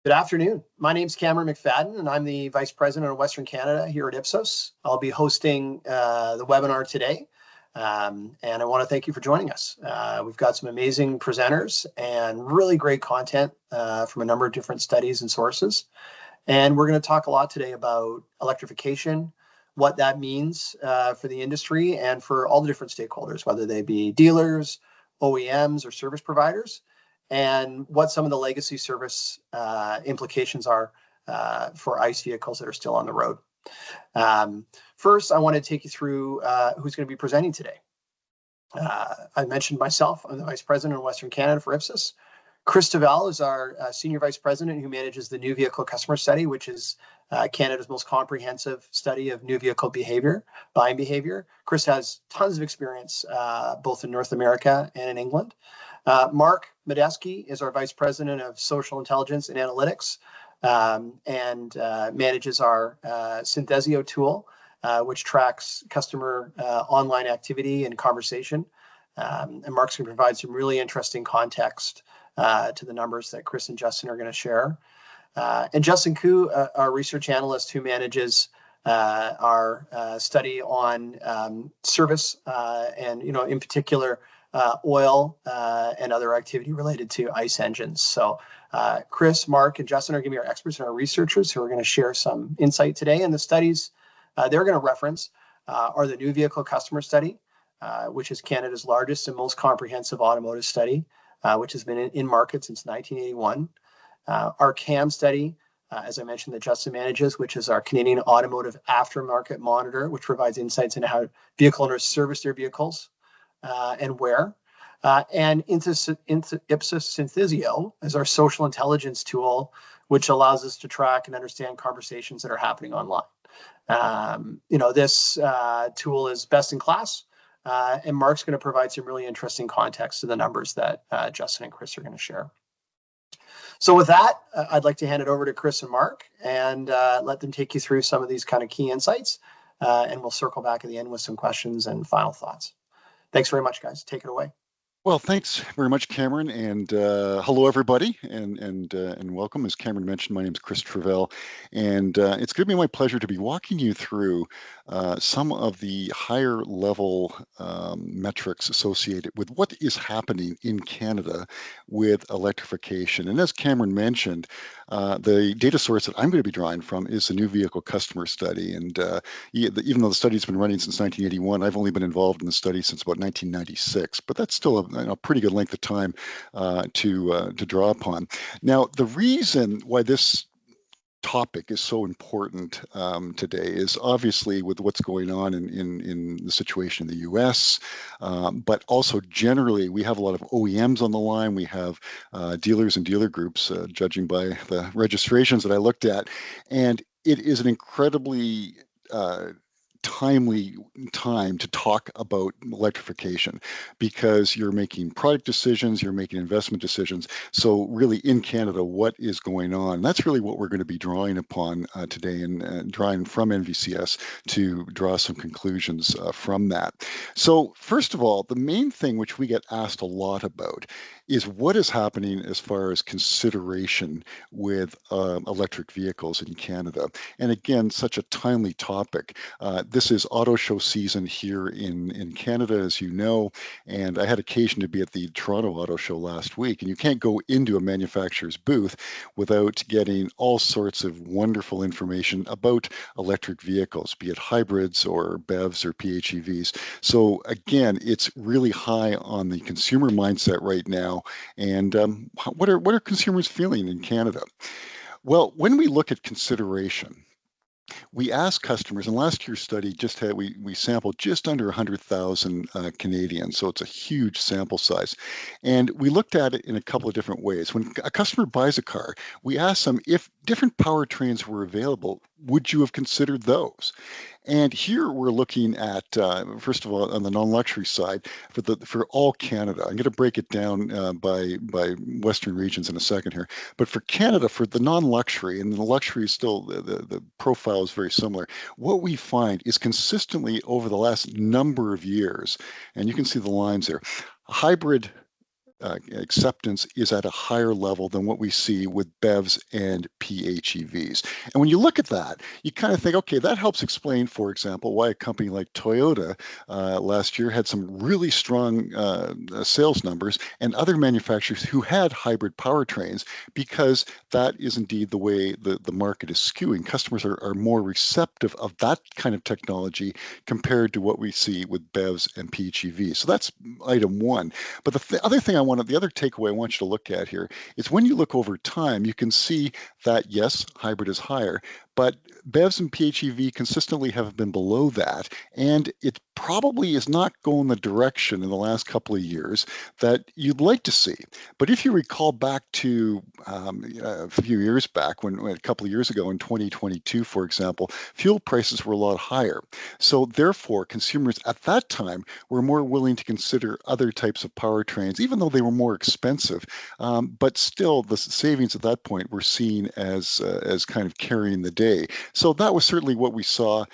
Good afternoon. My name's Cameron McFadden, and I'm the Vice President of Western Canada here at Ipsos. I'll be hosting the webinar today, and I want to thank you for joining us. We've got some amazing presenters and really great content from a number of different studies and sources. And we're going to talk a lot today about electrification, what that means for the industry and for all the different stakeholders, whether they be dealers, OEMs, or service providers, and what some of the legacy service implications are for ICE vehicles that are still on the road. First, I want to take you through who's going to be presenting today. I mentioned myself. I'm the Vice President of Western Canada for Ipsos. Chris Tavel is our Senior Vice President who manages the New Vehicle Customer Study, which is Canada's most comprehensive study of new vehicle behavior, buying behavior. Chris has tons of experience both in North America and in England. Mark Medeski is our Vice President of Social Intelligence and Analytics and manages our Synthesio tool, which tracks customer online activity and conversation. And Mark's going to provide some really interesting context to the numbers that Chris and Justin are going to share. And Justin Koo, our research analyst who manages our study on service and, in particular, oil and other activity related to ICE engines. So Chris, Mark, and Justin are going to be our experts and our researchers who are going to share some insight today. And the studies they're going to reference are the New Vehicle Customer Study, which is Canada's largest and most comprehensive automotive study, which has been in market since 1981. Our CAM study, as I mentioned, that Justin manages, which is our Canadian Automotive Aftermarket Monitor, which provides insights into how vehicle owners service their vehicles and where. And Ipsos Synthesio is our social intelligence tool, which allows us to track and understand conversations that are happening online. This tool is best in class, and Mark's going to provide some really interesting context to the numbers that Justin and Chris are going to share. So with that, I'd like to hand it over to Chris and Mark and let them take you through some of these kind of key insights, and we'll circle back at the end with some questions and final thoughts. Thanks very much, guys. Take it away. Well, thanks very much, Cameron, and hello, everybody, and welcome. As Cameron mentioned, my name is Chris Tavel, and it's going to be my pleasure to be walking you through some of the higher level metrics associated with what is happening in Canada with electrification. And as Cameron mentioned, the data source that I'm going to be drawing from is the New Vehicle Customer Study. And even though the study's been running since 1981, I've only been involved in the study since about 1996, but that's still a pretty good length of time to draw upon. Now, the reason why this topic is so important today is obviously with what's going on in the situation in the US, but also generally we have a lot of OEMs on the line. We have dealers and dealer groups, judging by the registrations that I looked at, and it is an incredibly timely time to talk about electrification because you're making product decisions, you're making investment decisions. So really in Canada, what is going on? That's really what we're going to be drawing upon today and drawing from NVCS to draw some conclusions from that. So first of all, the main thing which we get asked a lot about is what is happening as far as consideration with electric vehicles in Canada. And again, such a timely topic. This is auto show season here in Canada, as you know, and I had occasion to be at the Toronto Auto Show last week, and you can't go into a manufacturer's booth without getting all sorts of wonderful information about electric vehicles, be it hybrids or BEVs or PHEVs. So again, it's really high on the consumer mindset right now. And what are consumers feeling in Canada? Well, when we look at consideration, we asked customers, and last year's study just had, we sampled just under 100,000 Canadians, so it's a huge sample size. And we looked at it in a couple of different ways. When a customer buys a car, we asked them if different powertrains were available, would you have considered those? And here we're looking at, first of all, on the non-luxury side, for all Canada. I'm going to break it down by Western regions in a second here. But for Canada, for the non-luxury, and the luxury is still, the profile is very similar, what we find is consistently over the last number of years, and you can see the lines there, hybrid acceptance is at a higher level than what we see with BEVs and PHEVs. And when you look at that, you kind of think, okay, that helps explain, for example, why a company like Toyota last year had some really strong sales numbers, and other manufacturers who had hybrid powertrains, because that is indeed the way the market is skewing. Customers are more receptive of that kind of technology compared to what we see with BEVs and PHEVs. So that's item one. But the other takeaway I want you to look at here is when you look over time, you can see that yes, hybrid is higher, but BEVs and PHEV consistently have been below that, and it probably is not going the direction in the last couple of years that you'd like to see. But if you recall back to a few years back, when a couple of years ago in 2022, for example, fuel prices were a lot higher. So therefore, consumers at that time were more willing to consider other types of powertrains, even though they were more expensive. But still, the savings at that point were seen as kind of carrying the day. So that was certainly what we saw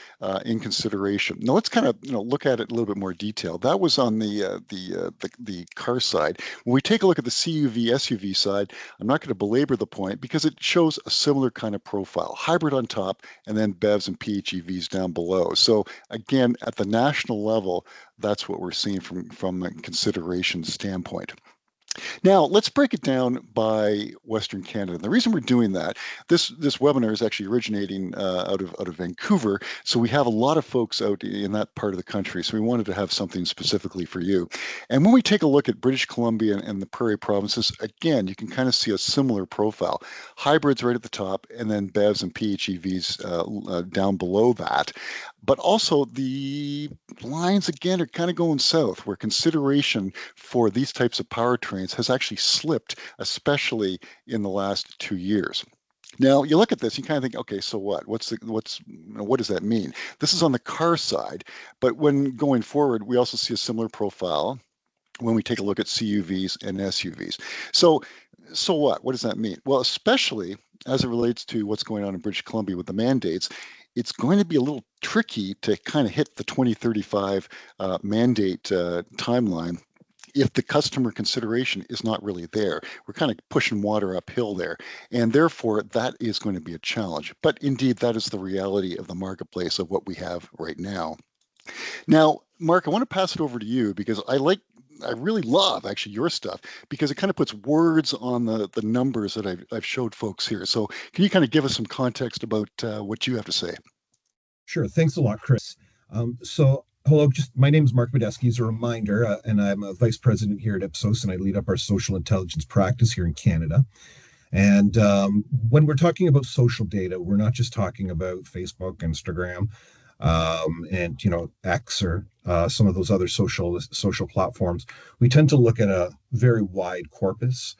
in consideration. Now let's kind of look at it in a little bit more detail. That was on the car side. When we take a look at the CUV SUV side, I'm not going to belabor the point because it shows a similar kind of profile: hybrid on top, and then BEVs and PHEVs down below. So again, at the national level, that's what we're seeing from a consideration standpoint. Now, let's break it down by Western Canada. The reason we're doing that, this webinar is actually originating out of Vancouver, so we have a lot of folks out in that part of the country, so we wanted to have something specifically for you. And when we take a look at British Columbia and the Prairie provinces, again, you can kind of see a similar profile. Hybrids right at the top, and then BEVs and PHEVs down below that. But also the lines, again, are kind of going south, where consideration for these types of powertrains has actually slipped, especially in the last 2 years. Now you look at this, you kind of think, okay, so what? What does that mean? This is on the car side, but when going forward, we also see a similar profile when we take a look at CUVs and SUVs. So what? What does that mean? Well, especially as it relates to what's going on in British Columbia with the mandates, it's going to be a little tricky to kind of hit the 2035 mandate timeline if the customer consideration is not really there. We're kind of pushing water uphill there, and therefore that is going to be a challenge. But indeed, that is the reality of the marketplace of what we have right now. Now, Mark, I want to pass it over to you because I really love actually your stuff because it kind of puts words on the numbers that I've showed folks here. So can you kind of give us some context about what you have to say? Sure. Thanks a lot, Chris. Hello, just my name is Mark Medeski. As a reminder, and I'm a vice president here at Ipsos, and I lead up our social intelligence practice here in Canada. And when we're talking about social data, we're not just talking about Facebook, Instagram, and X or some of those other social platforms. We tend to look at a very wide corpus.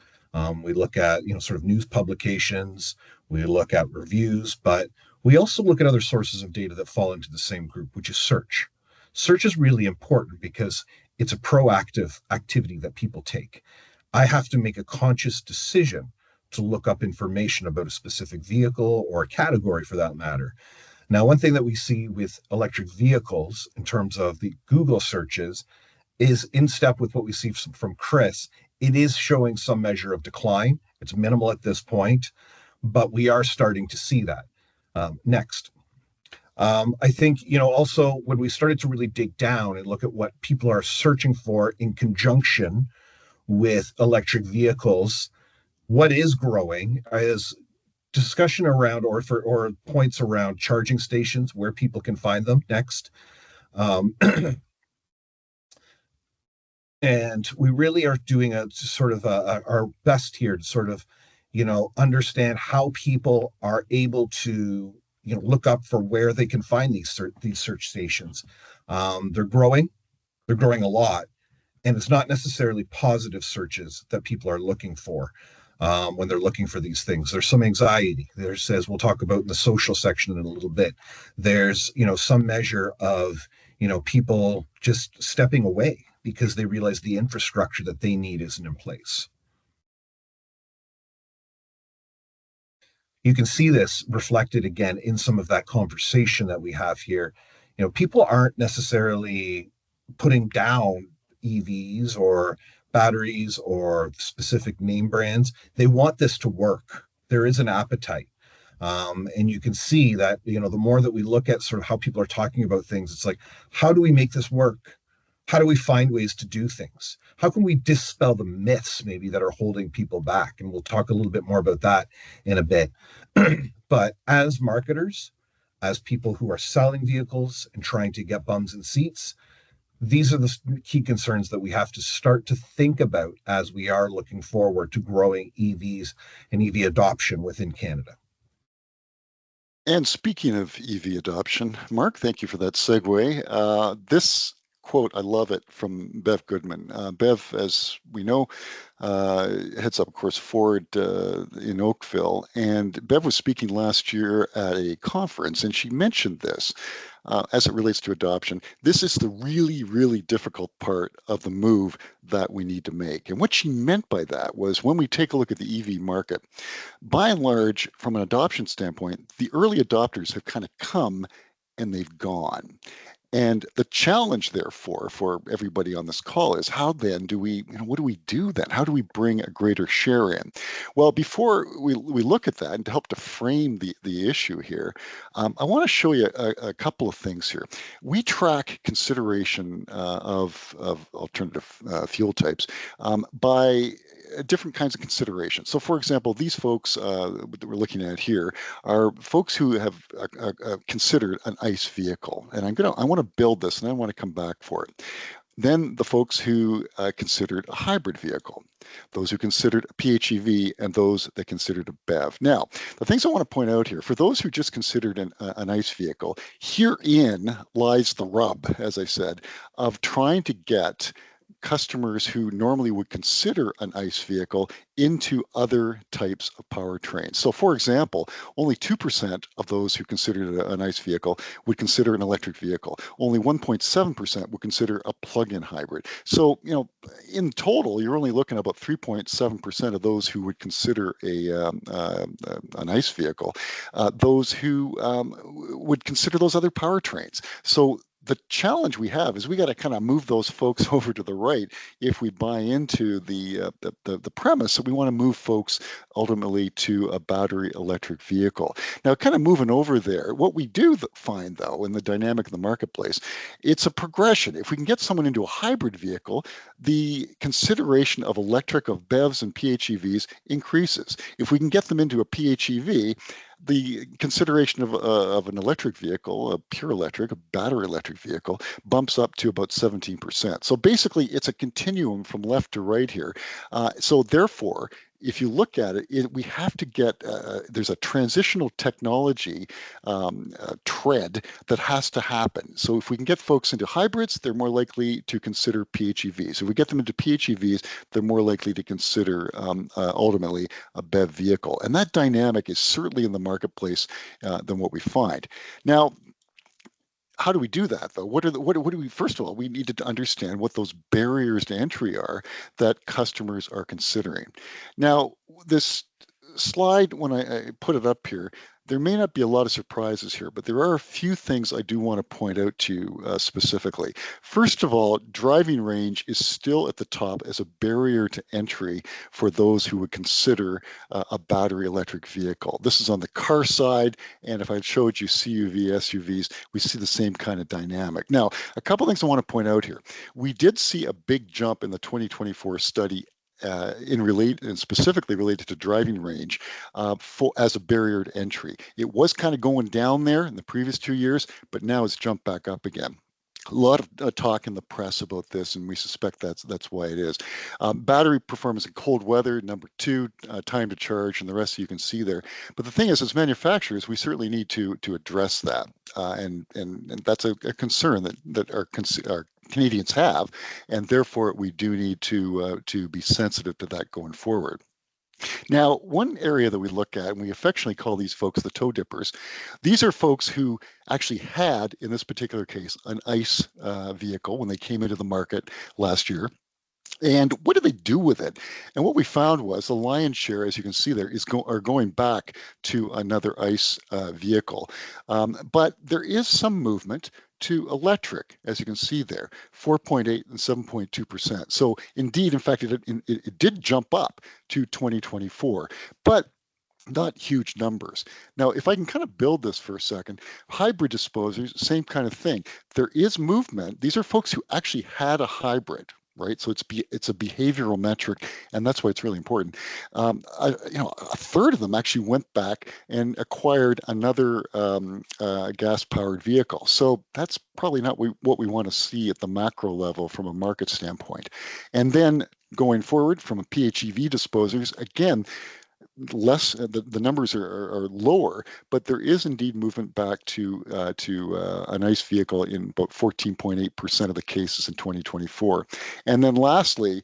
We look at sort of news publications. We look at reviews, but we also look at other sources of data that fall into the same group, which is search. Search is really important because it's a proactive activity that people take. I have to make a conscious decision to look up information about a specific vehicle or a category for that matter. Now, one thing that we see with electric vehicles in terms of the Google searches is in step with what we see from Chris. It is showing some measure of decline. It's minimal at this point, but we are starting to see that. Next. I think, also when we started to really dig down and look at what people are searching for in conjunction with electric vehicles, what is growing is discussion around or points around charging stations, where people can find them. Next. And we really are doing a sort of our best here to sort of, understand how people are able to, look up for where they can find these search stations. They're growing a lot, and it's not necessarily positive searches that people are looking for when they're looking for these things. There's some anxiety. There's, as we'll talk about in the social section in a little bit, there's, some measure of, people just stepping away because they realize the infrastructure that they need isn't in place. You can see this reflected again in some of that conversation that we have here. People aren't necessarily putting down EVs or batteries or specific name brands. They want this to work. There is an appetite. And you can see that, the more that we look at sort of how people are talking about things, it's like, how do we make this work? How do we find ways to do things? How can we dispel the myths maybe that are holding people back? And we'll talk a little bit more about that in a bit. But as marketers, as people who are selling vehicles and trying to get bums in seats, these are the key concerns that we have to start to think about as we are looking forward to growing EVs and EV adoption within Canada. And speaking of EV adoption, Mark, thank you for that segue. This quote, I love it, from Bev Goodman. Bev, as we know, heads up, of course, Ford in Oakville. And Bev was speaking last year at a conference, and she mentioned this as it relates to adoption. This is the really, really difficult part of the move that we need to make. And what she meant by that was, when we take a look at the EV market, by and large, from an adoption standpoint, the early adopters have kind of come and they've gone. And the challenge, therefore, for everybody on this call is, how then do we, what do we do then? How do we bring a greater share in? Well, before we look at that, and to help to frame the issue here, I want to show you a couple of things here. We track consideration of alternative fuel types by different kinds of considerations. So, for example, these folks that we're looking at here are folks who have considered an ICE vehicle, and I want to build this, and I want to come back for it. Then the folks who considered a hybrid vehicle, those who considered a PHEV, and those that considered a BEV. Now, the things I want to point out here, for those who just considered an ICE vehicle, herein lies the rub, as I said, of trying to get customers who normally would consider an ICE vehicle into other types of powertrains. So, for example, only 2% of those who considered an ICE vehicle would consider an electric vehicle. Only 1.7% would consider a plug-in hybrid. So, in total, you're only looking at about 3.7% of those who would consider an ICE vehicle, those who would consider those other powertrains. So the challenge we have is we got to kind of move those folks over to the right if we buy into the premise that we want to move folks ultimately to a battery electric vehicle. Now, kind of moving over there, what we do find, though, in the dynamic of the marketplace, it's a progression. If we can get someone into a hybrid vehicle, the consideration of electric, of BEVs and PHEVs increases. If we can get them into a PHEV, the consideration of an electric vehicle, a pure electric, a battery electric vehicle, bumps up to about 17%. So basically, it's a continuum from left to right here. So therefore, if you look at it, we have to get, there's a transitional technology tread that has to happen. So if we can get folks into hybrids, they're more likely to consider PHEVs. If we get them into PHEVs, they're more likely to consider ultimately a BEV vehicle. And that dynamic is certainly in the marketplace than what we find. Now, how do we do that, though? What do we, first of all, we need to understand what those barriers to entry are that customers are considering. Now, this slide, when I put it up here, there may not be a lot of surprises here, but there are a few things I do want to point out to you specifically. First of all, driving range is still at the top as a barrier to entry for those who would consider a battery electric vehicle. This is on the car side, and if I showed you CUV, SUVs, we see the same kind of dynamic. Now, a couple things I want to point out here. We did see a big jump in the 2024 study and specifically related to driving range as a barrier to entry. It was kind of going down there in the previous 2 years, but now it's jumped back up again. A lot of talk in the press about this, and we suspect that's why it is. Battery performance in cold weather, number 2, time to charge, and the rest you can see there. But the thing is, as manufacturers, we certainly need to address that, and that's a concern that our Canadians have, and therefore we do need to be sensitive to that going forward. Now, one area that we look at, and we affectionately call these folks the toe dippers, these are folks who actually had, in this particular case, an ICE vehicle when they came into the market last year. And what do they do with it? And what we found was the lion's share, as you can see there, are going back to another ICE vehicle. But there is some movement to electric, as you can see there, 4.8 and 7.2%. So indeed, in fact, it did jump up to 2024, but not huge numbers. Now, if I can kind of build this for a second, hybrid disposers, same kind of thing. There is movement. These are folks who actually had a hybrid, right? So it's a behavioral metric, and that's why it's really important. A third of them actually went back and acquired another gas-powered vehicle. So that's probably not what we want to see at the macro level from a market standpoint. And then going forward from a PHEV disposers, again, less the numbers are lower, but there is indeed movement back to an ICE vehicle in about 14.8% of the cases in 2024. And then lastly,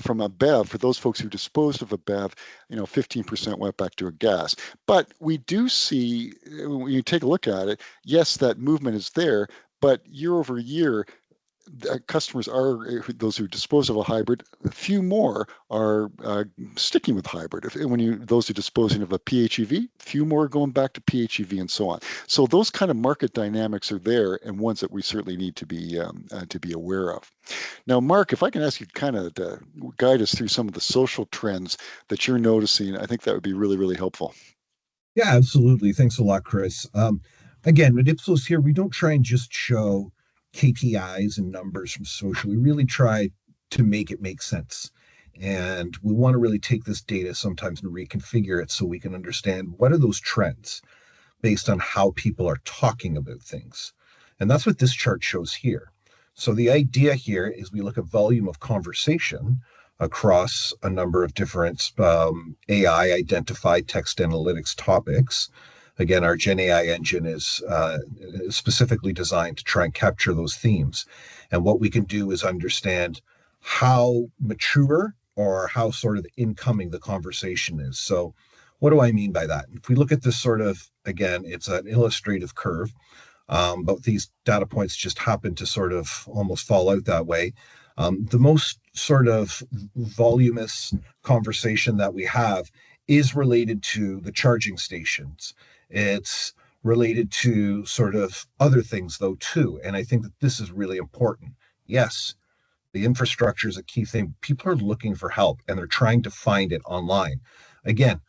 from a BEV, for those folks who disposed of a BEV, 15% went back to a gas. But we do see, when you take a look at it, yes, that movement is there, but year over year, customers are those who dispose of a hybrid. A few more are sticking with hybrid. Those who are disposing of a PHEV, few more are going back to PHEV, and so on. So those kind of market dynamics are there, and ones that we certainly need to be aware of. Now, Mark, if I can ask you kind of to guide us through some of the social trends that you're noticing, I think that would be really, really helpful. Yeah, absolutely. Thanks a lot, Chris. Again, at Ipsos here, we don't try and just show KPIs and numbers from social. We really try to make it make sense. And we want to really take this data sometimes and reconfigure it so we can understand what are those trends based on how people are talking about things. And that's what this chart shows here. So the idea here is we look at volume of conversation across a number of different AI identified text analytics topics. Again, our Gen AI engine is specifically designed to try and capture those themes. And what we can do is understand how mature or how sort of incoming the conversation is. So what do I mean by that? If we look at this sort of, again, it's an illustrative curve, but these data points just happen to sort of almost fall out that way. The most sort of voluminous conversation that we have is related to the charging stations. It's related to sort of other things, though, too. And I think that this is really important. Yes, the infrastructure is a key thing. People are looking for help and they're trying to find it online. Again,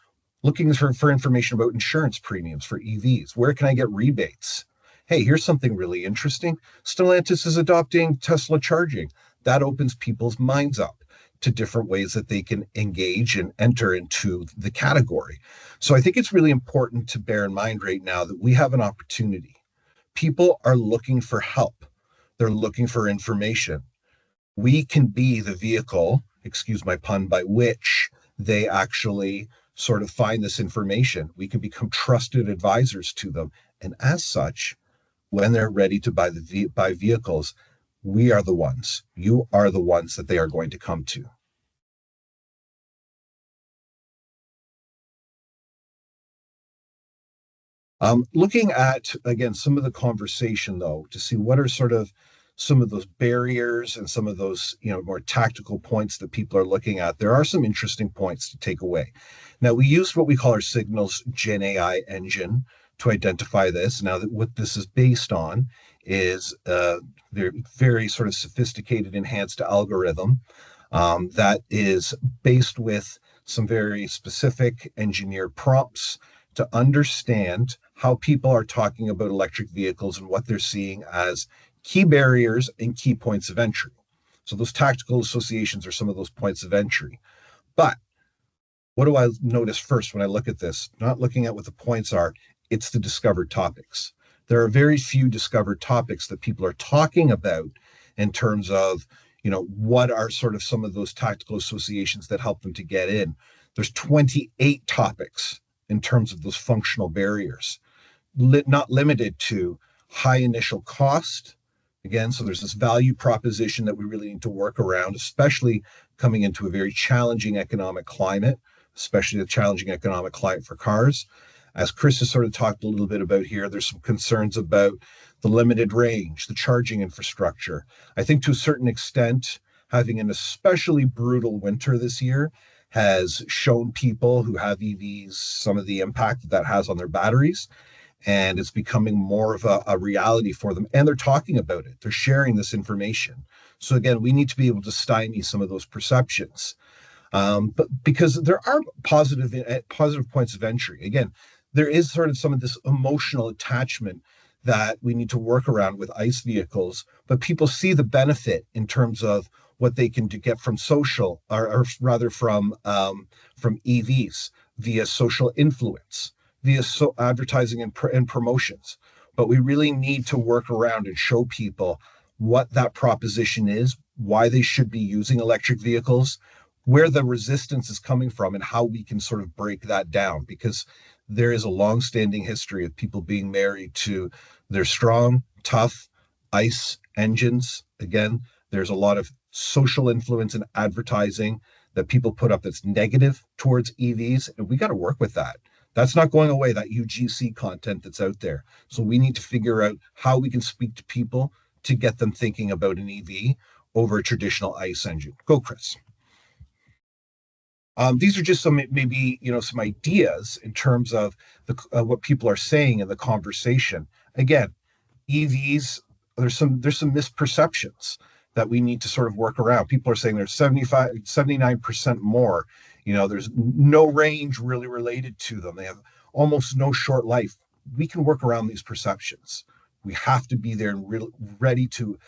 looking for information about insurance premiums for EVs. Where can I get rebates? Hey, here's something really interesting. Stellantis is adopting Tesla charging. That opens people's minds up to different ways that they can engage and enter into the category. So I think it's really important to bear in mind right now that we have an opportunity. People are looking for help. They're looking for information. We can be the vehicle, excuse my pun, by which they actually sort of find this information. We can become trusted advisors to them. And as such, when they're ready to buy vehicles, we are the ones. You are the ones that they are going to come to. Looking at, again, some of the conversation, though, to see what are sort of some of those barriers and some of those, more tactical points that people are looking at, there are some interesting points to take away. Now, we used what we call our Signals Gen AI engine to identify this. Now, what this is based on is very sort of sophisticated, enhanced algorithm that is based with some very specific engineered prompts to understand how people are talking about electric vehicles and what they're seeing as key barriers and key points of entry. So those tactical associations are some of those points of entry. But what do I notice first when I look at this? Not looking at what the points are, it's the discovered topics. There are very few discovered topics that people are talking about in terms of, what are sort of some of those tactical associations that help them to get in. There's 28 topics in terms of those functional barriers, not limited to high initial cost. Again, so there's this value proposition that we really need to work around, especially coming into a very challenging economic climate, especially the challenging economic climate for cars. As Chris has sort of talked a little bit about here, there's some concerns about the limited range, the charging infrastructure. I think to a certain extent, having an especially brutal winter this year has shown people who have EVs some of the impact that has on their batteries. and it's becoming more of a reality for them. And they're talking about it. They're sharing this information. So again, we need to be able to stymie some of those perceptions. But because there are positive points of entry. Again, there is sort of some of this emotional attachment that we need to work around with ICE vehicles, but people see the benefit in terms of what they can get from social, or rather from EVs via social influence, via advertising and promotions. But we really need to work around and show people what that proposition is, why they should be using electric vehicles, where the resistance is coming from, and how we can sort of break that down, because there is a long-standing history of people being married to their strong, tough ICE engines. Again, there's a lot of social influence and advertising that people put up that's negative towards EVs, and we got to work with that. That's not going away, that UGC content that's out there. So we need to figure out how we can speak to people to get them thinking about an EV over a traditional ICE engine. Go, Chris. These are just some, maybe, some ideas in terms of what people are saying in the conversation. Again, EVs, there's some misperceptions that we need to sort of work around. People are saying there's 79% more. There's no range really related to them. They have almost no short life. We can work around these perceptions. We have to be there and ready to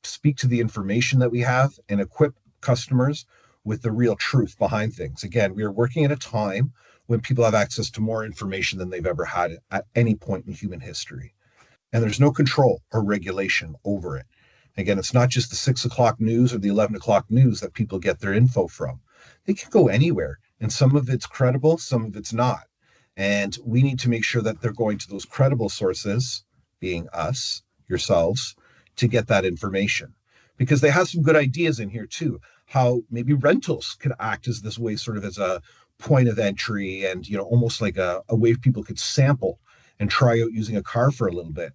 speak to the information that we have and equip customers with the real truth behind things. Again, we are working at a time when people have access to more information than they've ever had at any point in human history. And there's no control or regulation over it. Again, it's not just the 6 o'clock news or the 11 o'clock news that people get their info from. They can go anywhere, and some of it's credible, some of it's not. And we need to make sure that they're going to those credible sources, being us, yourselves, to get that information. Because they have some good ideas in here too, how maybe rentals could act as this way, sort of as a point of entry, and almost like a way people could sample and try out using a car for a little bit.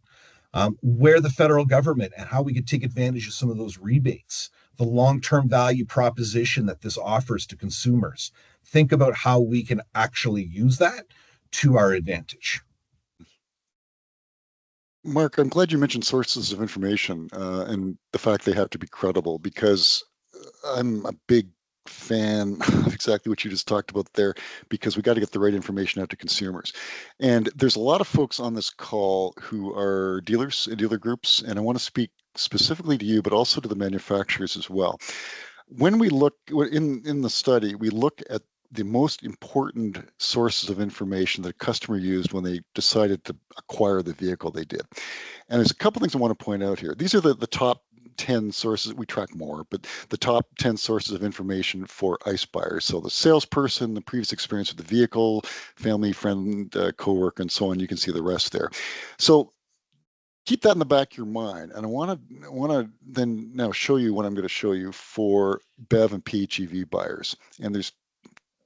Where the federal government and how we could take advantage of some of those rebates, the long-term value proposition that this offers to consumers. Think about how we can actually use that to our advantage. Mark, I'm glad you mentioned sources of information and the fact they have to be credible, because I'm a big fan of exactly what you just talked about there, because we got to get the right information out to consumers. And there's a lot of folks on this call who are dealers and dealer groups, and I want to speak specifically to you, but also to the manufacturers as well. When we look in the study, we look at the most important sources of information that a customer used when they decided to acquire the vehicle they did. And there's a couple things I want to point out here. These are the top 10 sources. We track more, but the top 10 sources of information for ICE buyers. So the salesperson, the previous experience with the vehicle, family, friend, coworker, and so on. You can see the rest there. So keep that in the back of your mind. And I want to then now show you what I'm going to show you for BEV and PHEV buyers. And there's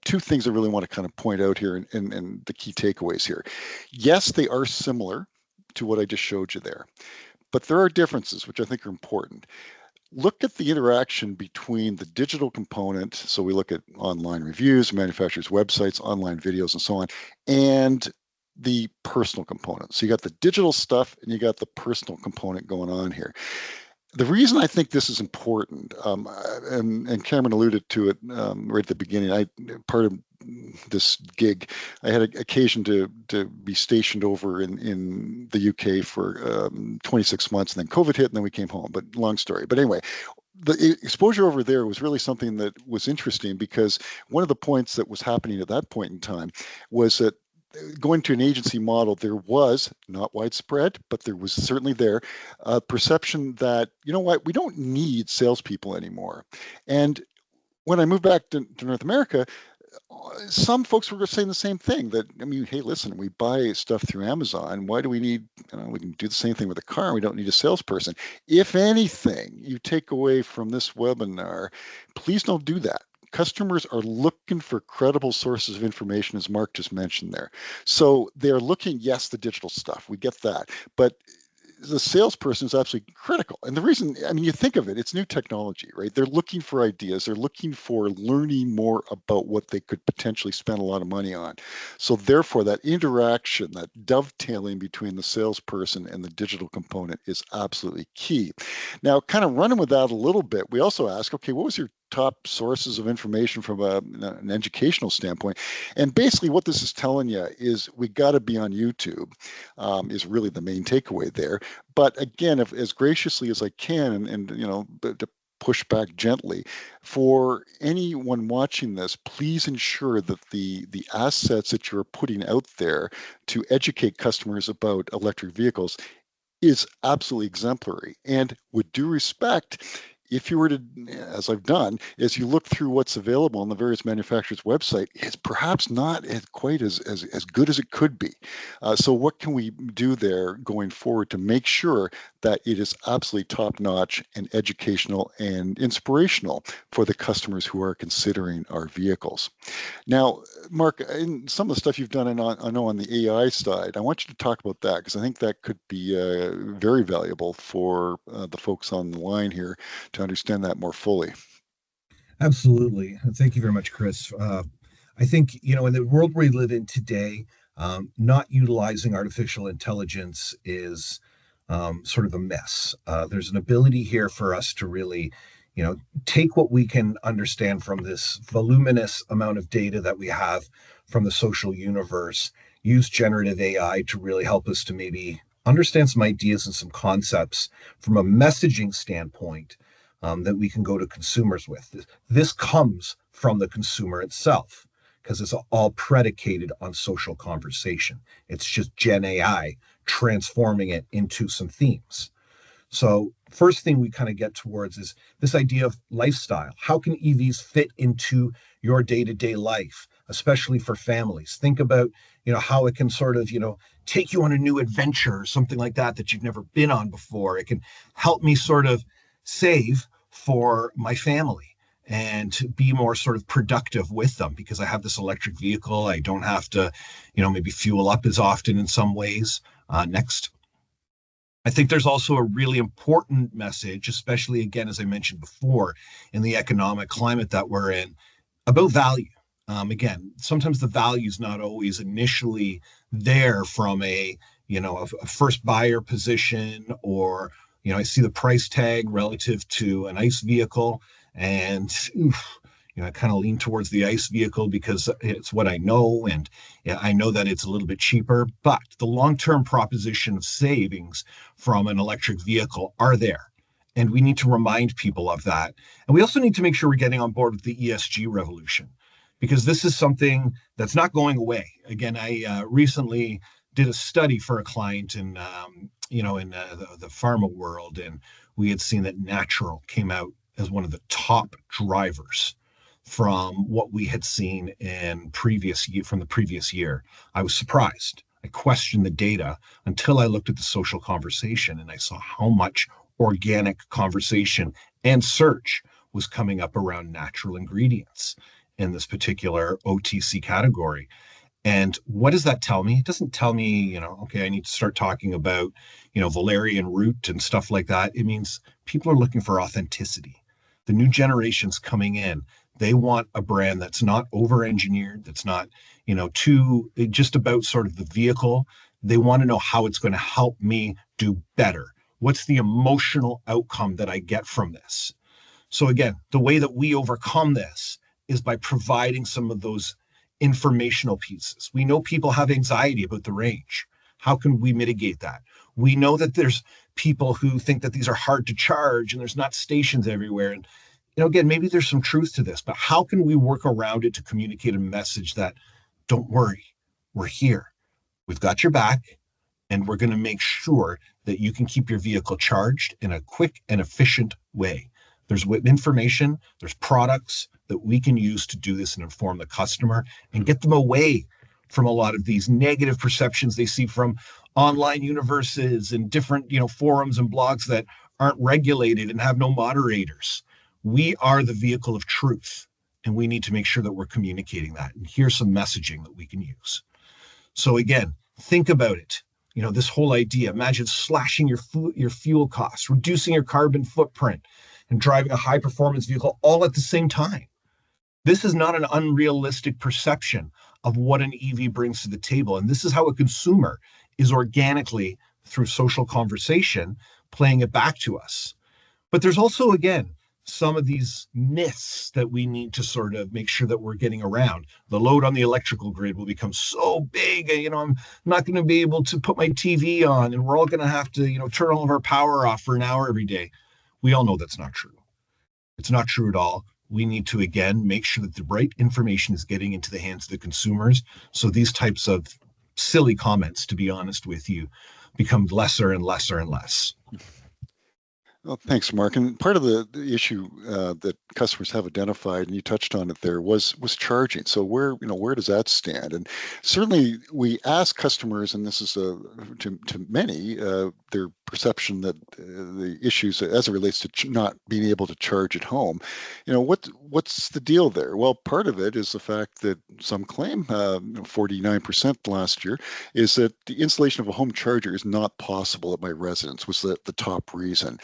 two things I really want to kind of point out here and the key takeaways here. Yes, they are similar to what I just showed you there, but there are differences, which I think are important. Look at the interaction between the digital component. So we look at online reviews, manufacturers' websites, online videos, and so on, and the personal component. So you got the digital stuff and you got the personal component going on here. The reason I think this is important, and Cameron alluded to it right at the beginning, part of this gig, I had an occasion to be stationed over in the UK for 26 months, and then COVID hit, and then we came home, but long story. But anyway, the exposure over there was really something that was interesting, because one of the points that was happening at that point in time was that going to an agency model, there was, not widespread, but there was certainly there, a perception that, you know what, we don't need salespeople anymore. And when I moved back to North America, some folks were saying the same thing, that, I mean, hey, listen, we buy stuff through Amazon. Why do we need, we can do the same thing with a car. We don't need a salesperson. If anything you take away from this webinar, please don't do that. Customers are looking for credible sources of information, as Mark just mentioned there. So they're looking, yes, the digital stuff, we get that, but the salesperson is absolutely critical. And the reason, I mean, you think of it, it's new technology, right? They're looking for ideas. They're looking for learning more about what they could potentially spend a lot of money on. So therefore, that interaction, that dovetailing between the salesperson and the digital component is absolutely key. Now, kind of running with that a little bit, we also ask, okay, what was your top sources of information from an educational standpoint? And basically what this is telling you is we got to be on YouTube, is really the main takeaway there. But again, if as graciously as I can, and to push back gently, for anyone watching this, please ensure that the assets that you're putting out there to educate customers about electric vehicles is absolutely exemplary. And with due respect, if you were to, as I've done, as you look through what's available on the various manufacturers' website, it's perhaps not quite as good as it could be. So what can we do there going forward to make sure that it is absolutely top-notch and educational and inspirational for the customers who are considering our vehicles? Now, Mark, in some of the stuff you've done, I know on the AI side, I want you to talk about that because I think that could be very valuable for the folks on the line here to understand that more fully. Absolutely. Thank you very much, Chris. I think, in the world we live in today, not utilizing artificial intelligence is sort of a mess. There's an ability here for us to really, take what we can understand from this voluminous amount of data that we have from the social universe, use generative AI to really help us to maybe understand some ideas and some concepts from a messaging standpoint that we can go to consumers with. This comes from the consumer itself because it's all predicated on social conversation. It's just Gen AI transforming it into some themes. So first thing we kind of get towards is this idea of lifestyle. How can EVs fit into your day-to-day life, especially for families? Think about, how it can sort of, take you on a new adventure or something like that you've never been on before. It can help me sort of save for my family and to be more sort of productive with them because I have this electric vehicle. I don't have to, maybe fuel up as often in some ways. Next. I think there's also a really important message, especially again, as I mentioned before, in the economic climate that we're in, about value. Again, sometimes the value is not always initially there from a first buyer position, or I see the price tag relative to an ICE vehicle, and I kind of lean towards the ICE vehicle because it's what I know, and I know that it's a little bit cheaper. But the long-term proposition of savings from an electric vehicle are there, and we need to remind people of that. And we also need to make sure we're getting on board with the ESG revolution, because this is something that's not going away. Again, I recently did a study for a client in the pharma world, and we had seen that natural came out as one of the top drivers from what we had seen in from the previous year. I was surprised. I questioned the data until I looked at the social conversation and I saw how much organic conversation and search was coming up around natural ingredients in this particular OTC category. And what does that tell me? It doesn't tell me, okay, I need to start talking about, valerian root and stuff like that. It means people are looking for authenticity. The new generation's coming in. They want a brand that's not over-engineered, that's not, too just about sort of the vehicle. They want to know how it's going to help me do better. What's the emotional outcome that I get from this? So again, the way that we overcome this is by providing some of those informational pieces. We know people have anxiety about the range. How can we mitigate that? We know that there's people who think that these are hard to charge and there's not stations everywhere. And again, maybe there's some truth to this, but how can we work around it to communicate a message that, don't worry, we're here, we've got your back, and we're going to make sure that you can keep your vehicle charged in a quick and efficient way. There's information, there's products that we can use to do this and inform the customer and get them away from a lot of these negative perceptions they see from online universes and different, forums and blogs that aren't regulated and have no moderators. We are the vehicle of truth, and we need to make sure that we're communicating that. And here's some messaging that we can use. So again, think about it. this whole idea. Imagine slashing your fuel costs, reducing your carbon footprint, and driving a high performance vehicle all at the same time. This is not an unrealistic perception of what an EV brings to the table. And this is how a consumer is organically, through social conversation, playing it back to us. But there's also, again, some of these myths that we need to sort of make sure that we're getting around. The load on the electrical grid will become so big, I'm not going to be able to put my TV on, and we're all going to have to, turn all of our power off for an hour every day. We all know that's not true. It's not true at all. We need to, again, make sure that the right information is getting into the hands of the consumers. So these types of silly comments, to be honest with you, become lesser and lesser and less. Well, thanks, Mark. And part of the issue that customers have identified, and you touched on it there, was charging. So where does that stand? And certainly we ask customers, and this is to many, their perception that the issues as it relates to not being able to charge at home. What's the deal there? Well, part of it is the fact that some claim, 49% last year, is that the installation of a home charger is not possible at my residence, was the top reason.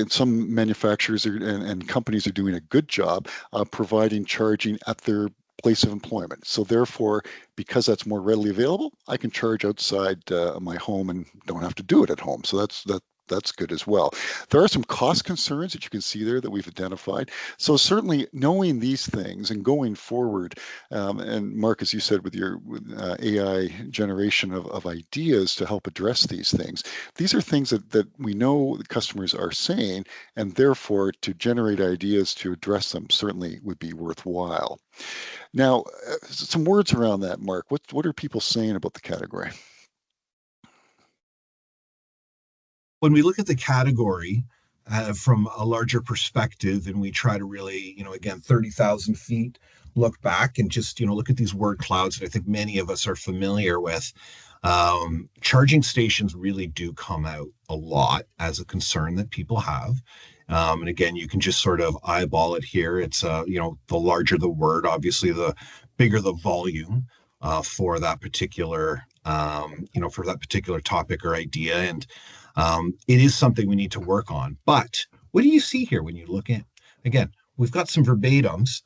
Some manufacturers and companies are doing a good job providing charging at their place of employment. So therefore, because that's more readily available, I can charge outside my home and don't have to do it at home. So that's good as well. There are some cost concerns that you can see there that we've identified. So certainly knowing these things and going forward, and Mark, as you said, with your AI generation of ideas to help address these things, these are things that we know the customers are saying, and therefore to generate ideas to address them certainly would be worthwhile. Now, some words around that, Mark. What are people saying about the category? When we look at the category from a larger perspective, and we try to really, again, 30,000 feet, look back and just, look at these word clouds that I think many of us are familiar with, charging stations really do come out a lot as a concern that people have. And again, you can just sort of eyeball it here. It's, the larger the word, obviously, the bigger the volume for that particular, for that particular topic or idea. And it is something we need to work on. But what do you see here when you look in? Again, we've got some verbatims,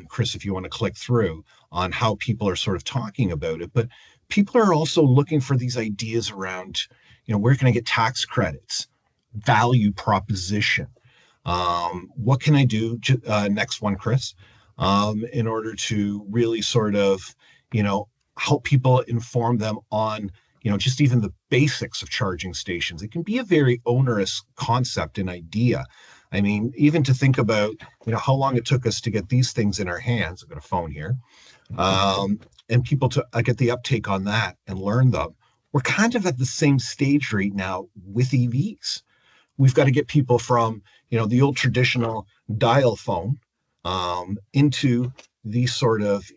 Chris, if you want to click through on how people are sort of talking about it. But people are also looking for these ideas around, where can I get tax credits, value proposition? What can I do? Next one, Chris, in order to really sort of, help people, inform them on just even the basics of charging stations. It can be a very onerous concept and idea. I mean, even to think about, how long it took us to get these things in our hands. I've got a phone here. And people to get the uptake on that and learn them. We're kind of at the same stage right now with EVs. We've got to get people from, the old traditional dial phone into these sort of,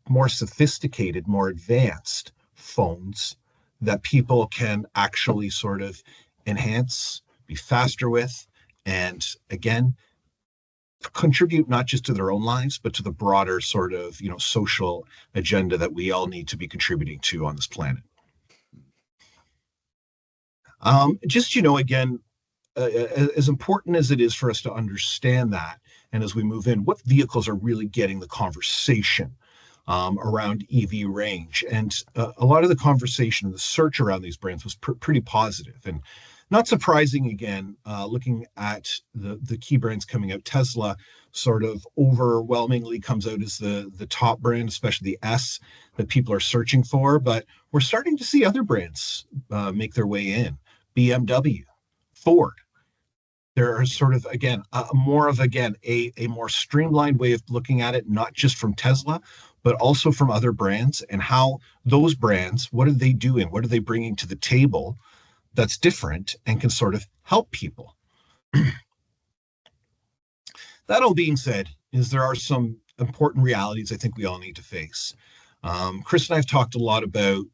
more sophisticated, more advanced phones that people can actually sort of enhance, be faster with, and again, contribute not just to their own lives, but to the broader sort of, social agenda that we all need to be contributing to on this planet. Again, as important as it is for us to understand that, and as we move in, what vehicles are really getting the conversation around EV range. And a lot of the conversation and the search around these brands was pretty positive. And not surprising, again, looking at the key brands coming out, Tesla sort of overwhelmingly comes out as the top brand, especially the S that people are searching for. But we're starting to see other brands make their way in. BMW, Ford. There are sort of, again, a more streamlined way of looking at it, not just from Tesla, but also from other brands, and how those brands, what are they doing? What are they bringing to the table that's different and can sort of help people? That all being said, there are some important realities I think we all need to face. Chris and I have talked a lot about,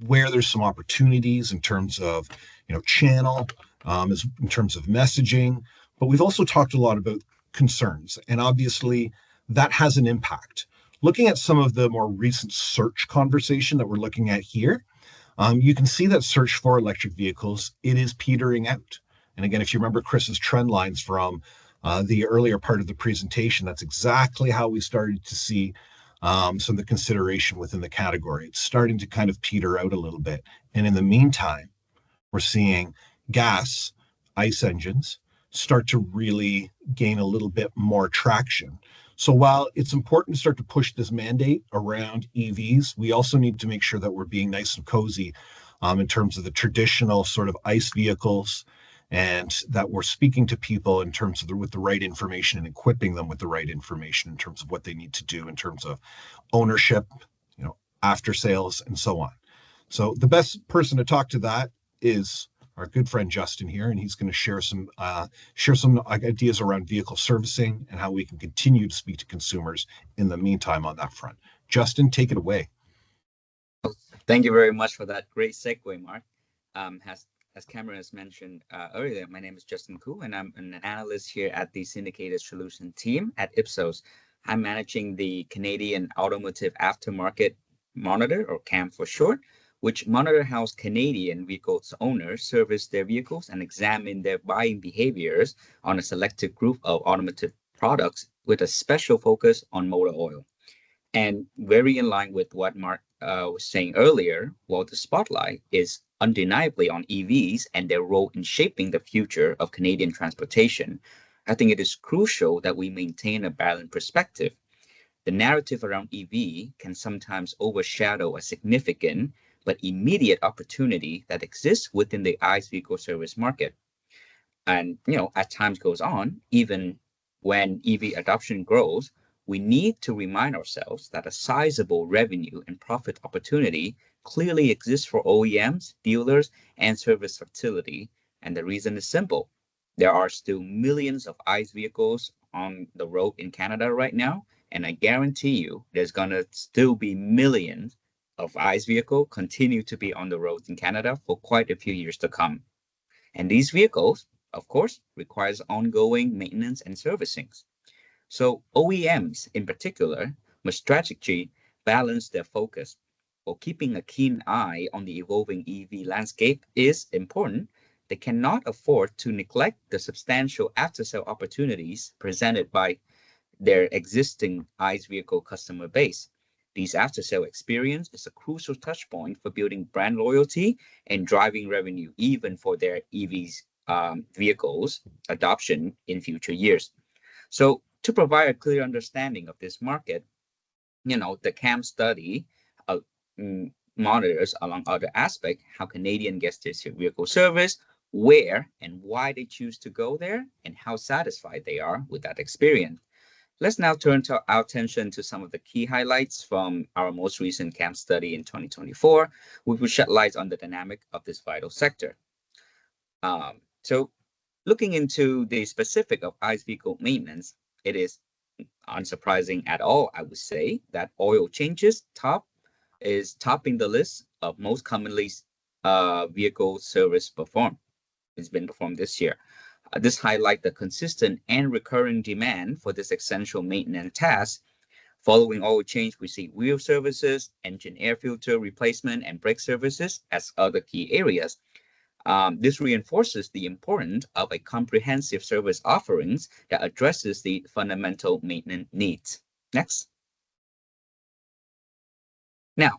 where there's some opportunities in terms of, channel, in terms of messaging, but we've also talked a lot about concerns, and obviously that has an impact. Looking at some of the more recent search conversation that we're looking at here, You can see that search for electric vehicles, it is petering out. And again, if you remember Chris's trend lines from the earlier part of the presentation, that's exactly how we started to see some of the consideration within the category. It's starting to kind of peter out a little bit. And in the meantime, we're seeing gas, ICE engines start to really gain a little bit more traction. So while it's important to start to push this mandate around EVs, we also need to make sure that we're being nice and cozy in terms of the traditional sort of ICE vehicles, and that we're speaking to people in terms of with the right information and equipping them with the right information in terms of what they need to do in terms of ownership, after sales, and so on. So the best person to talk to that is our good friend Justin here, and he's going to share some ideas around vehicle servicing and how we can continue to speak to consumers in the meantime on that front. Justin, take it away. Thank you very much for that great segue, Mark. As Cameron has mentioned earlier, my name is Justin Koo, and I'm an analyst here at the Syndicated Solution team at Ipsos. I'm managing the Canadian Automotive Aftermarket Monitor, or CAM for short, which monitor how Canadian vehicles owners service their vehicles and examine their buying behaviors on a selected group of automotive products with a special focus on motor oil. And very in line with what Mark was saying earlier, while the spotlight is undeniably on EVs and their role in shaping the future of Canadian transportation, I think it is crucial that we maintain a balanced perspective. The narrative around EV can sometimes overshadow a significant but immediate opportunity that exists within the ICE vehicle service market. And, as time goes on, even when EV adoption grows, we need to remind ourselves that a sizable revenue and profit opportunity clearly exists for OEMs, dealers, and service facility. And the reason is simple. There are still millions of ICE vehicles on the road in Canada right now, and I guarantee you there's going to still be millions of ICE vehicles continue to be on the roads in Canada for quite a few years to come. And these vehicles, of course, requires ongoing maintenance and servicing. So OEMs in particular must strategically balance their focus. While keeping a keen eye on the evolving EV landscape is important, they cannot afford to neglect the substantial after-sale opportunities presented by their existing ICE vehicle customer base. These after-sale experience is a crucial touch point for building brand loyalty and driving revenue even for their EVs vehicles adoption in future years. So to provide a clear understanding of this market, the CAM study monitors, along other aspects, how Canadian gets their vehicle service, where and why they choose to go there, and how satisfied they are with that experience. Let's now turn our attention to some of the key highlights from our most recent CAM study in 2024, which will shed light on the dynamic of this vital sector. So looking into the specific of ICE vehicle maintenance, it is unsurprising at all, I would say, that oil changes is topping the list of most commonly vehicle service performed. It's been performed this year. This highlights the consistent and recurring demand for this essential maintenance task. Following oil change, we see wheel services, engine air filter replacement, and brake services as other key areas. This reinforces the importance of a comprehensive service offerings that addresses the fundamental maintenance needs. Next. Now,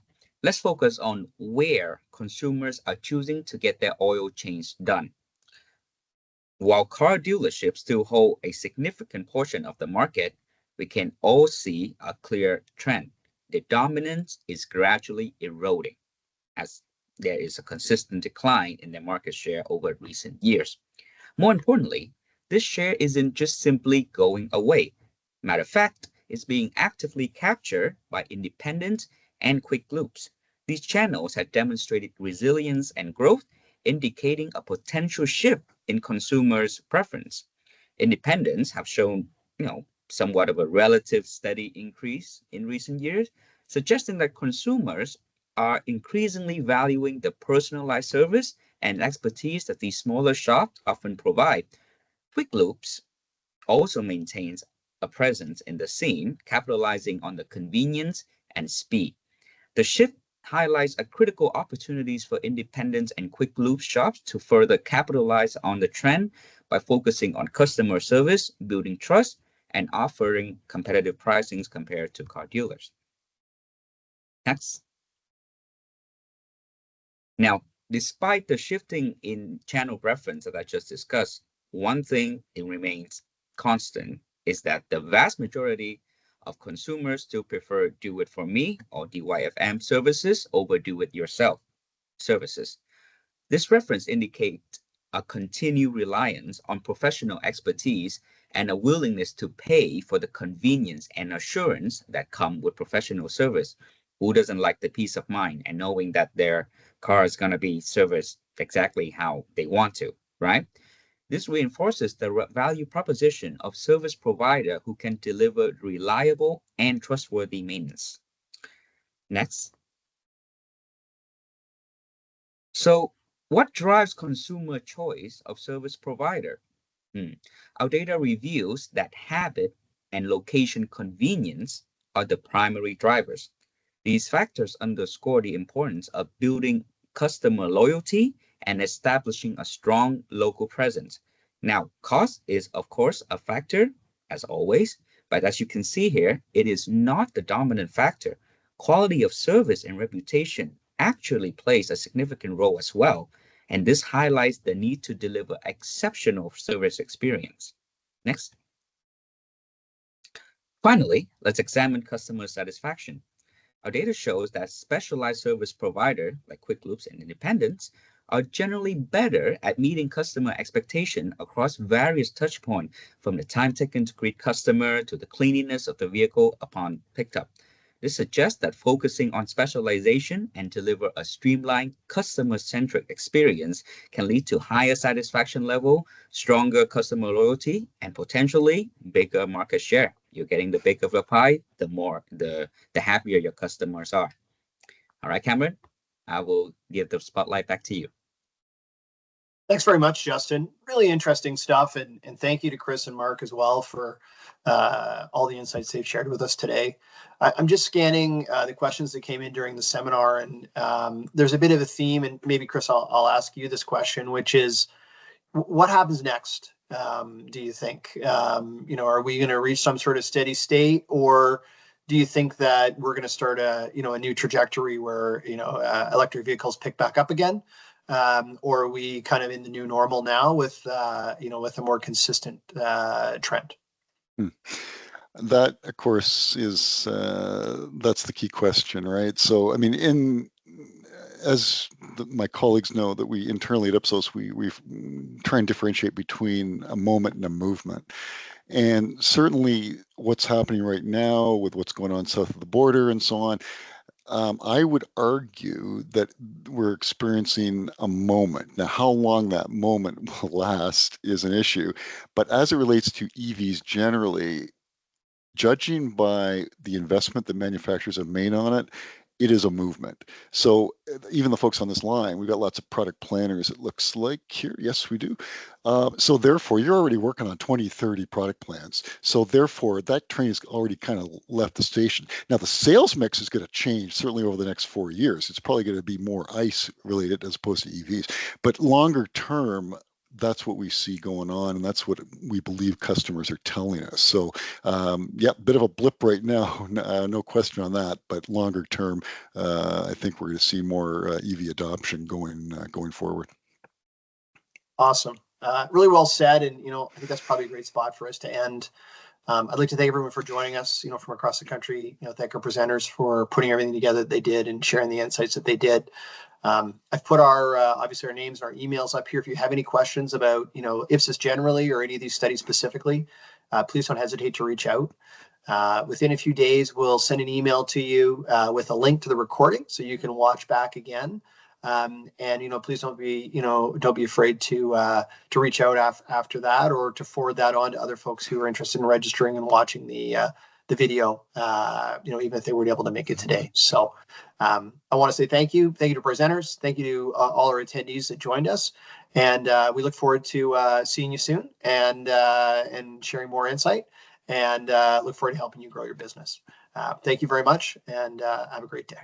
let's focus on where consumers are choosing to get their oil change done. While car dealerships still hold a significant portion of the market, we can all see a clear trend. The dominance is gradually eroding as there is a consistent decline in their market share over recent years. More importantly, this share isn't just simply going away. Matter of fact, it's being actively captured by independent and quick loops. These channels have demonstrated resilience and growth, indicating a potential shift in consumers' preference. Independents have shown, somewhat of a relative steady increase in recent years, suggesting that consumers are increasingly valuing the personalized service and expertise that these smaller shops often provide. Quick Loops also maintains a presence in the scene, capitalizing on the convenience and speed. The shift highlights a critical opportunities for independent and quick loop shops to further capitalize on the trend by focusing on customer service, building trust, and offering competitive pricings compared to car dealers. Next. Now, despite the shifting in channel preference that I just discussed, one thing it remains constant is that the vast majority of consumers still prefer do it for me or DIFM services over do it yourself services. This reference indicates a continued reliance on professional expertise and a willingness to pay for the convenience and assurance that come with professional service. Who doesn't like the peace of mind and knowing that their car is going to be serviced exactly how they want to, right? This reinforces the value proposition of service provider who can deliver reliable and trustworthy maintenance. Next. So what drives consumer choice of service provider? Our data reveals that habit and location convenience are the primary drivers. These factors underscore the importance of building customer loyalty and establishing a strong local presence. Now, cost is, of course, a factor, as always, but as you can see here, it is not the dominant factor. Quality of service and reputation actually plays a significant role as well, and this highlights the need to deliver exceptional service experience. Next. Finally, let's examine customer satisfaction. Our data shows that specialized service providers like Quick Loops and independents are generally better at meeting customer expectation across various touchpoints, from the time taken to greet customer to the cleanliness of the vehicle upon picked up. This suggests that focusing on specialization and deliver a streamlined, customer-centric experience can lead to higher satisfaction level, stronger customer loyalty, and potentially bigger market share. You're getting the bigger the pie, the happier your customers are. All right, Cameron, I will give the spotlight back to you. Thanks very much, Justin. Really interesting stuff. And thank you to Chris and Mark as well for all the insights they've shared with us today. I'm just scanning the questions that came in during the seminar, and there's a bit of a theme, and maybe Chris, I'll ask you this question, which is, what happens next? Do you think, are we going to reach some sort of steady state, or do you think that we're going to start a new trajectory where, electric vehicles pick back up again? Or are we kind of in the new normal now with a more consistent trend? That, of course, is that's the key question, right? So, I mean, as my colleagues know, that we internally at Ipsos, we try and differentiate between a moment and a movement. And certainly what's happening right now with what's going on south of the border and so on, I would argue that we're experiencing a moment. Now, how long that moment will last is an issue. But as it relates to EVs generally, judging by the investment that manufacturers have made on it, it is a movement. So even the folks on this line, we've got lots of product planners, it looks like here. Yes, we do. So therefore, you're already working on 20, 30 product plans. So therefore, that train has already kind of left the station. Now, the sales mix is going to change, certainly over the next 4 years. It's probably going to be more ICE related as opposed to EVs. But longer term, that's what we see going on, and that's what we believe customers are telling us. So, yeah, bit of a blip right now, no question on that. But longer term, I think we're going to see more EV adoption going forward. Awesome, really well said, and I think that's probably a great spot for us to end. I'd like to thank everyone for joining us, from across the country. Thank our presenters for putting everything together that they did and sharing the insights that they did. I've put obviously our names and our emails up here. If you have any questions about, Ipsos generally or any of these studies specifically, please don't hesitate to reach out. Within a few days, we'll send an email to you with a link to the recording so you can watch back again. And please don't be afraid to reach out after that, or to forward that on to other folks who are interested in registering and watching the video, even if they weren't able to make it today. So I want to say thank you to presenters, thank you to all our attendees that joined us, and we look forward to seeing you soon and sharing more insight, and look forward to helping you grow your business. Thank you very much, and have a great day.